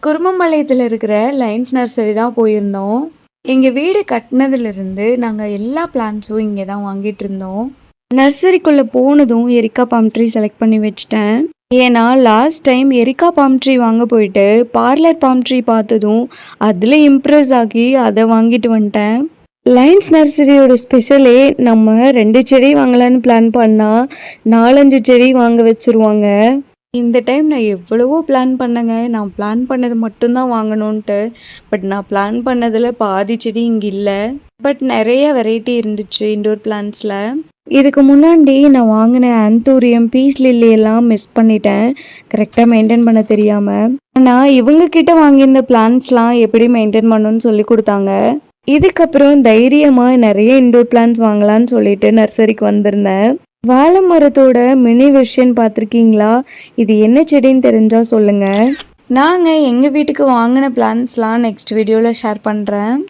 குருமம்பாளையத்துல இருக்கிற lines nursery தான் போயிருந்தோம். எங்க வீடு கட்டினதுலேருந்து நாங்கள் எல்லா பிளான்ட்ஸும் இங்கே தான் வாங்கிட்டு இருந்தோம். நர்சரிக்குள்ளே போனதும் எரிக்கா பாம் ட்ரீ செலக்ட் பண்ணி வச்சுட்டேன். ஏன்னா last time Erica bomb tree வாங்க போயிட்டு பார்லர் பாம் ட்ரீ பார்த்ததும் அதில் இம்ப்ரெஸ் ஆகி அதை வாங்கிட்டு வந்துட்டேன். லைன்ஸ் நர்சரியோட ஸ்பெஷலே நம்ம 2 செடி வாங்கலான்னு பிளான் பண்ணால் 4-5 செடி வாங்க வச்சுருவாங்க. இந்த டைம் நான் எவ்வளவோ பிளான் பண்ணேங்க. நான் பிளான் பண்ணது மட்டும்தான் வாங்கணுன்ட்டு. பட் நான் பிளான் பண்ணதில் பாதி செடி இங்கே இல்லை. பட் நிறைய வெரைட்டி இருந்துச்சு இண்டோர் பிளான்ட்ஸில். இதுக்கு முன்னாடி நான் வாங்கின ஆந்தூரியம், பீஸ் லில்லி எல்லாம் மிஸ் பண்ணிட்டேன், கரெக்டாக மெயின்டைன் பண்ண தெரியாமல். ஆனால் இவங்கக்கிட்ட வாங்கியிருந்த பிளான்ட்ஸ்லாம் எப்படி மெயின்டைன் பண்ணணும்னு சொல்லி கொடுத்தாங்க. இதுக்கப்புறம் தைரியமாக நிறைய இண்டோர் பிளான்ட்ஸ் வாங்கலான்னு சொல்லிட்டு நர்சரிக்கு வந்திருந்தேன். வாழை மரத்தோட மினி வெர்ஷன் பார்த்துருக்கீங்களா? இது என்ன செடின்னு தெரிஞ்சால் சொல்லுங்கள். நாங்கள் எங்கள் வீட்டுக்கு வாங்கின பிளான்ட்ஸ்லாம் நெக்ஸ்ட் வீடியோவில் ஷேர் பண்ணுறேன்.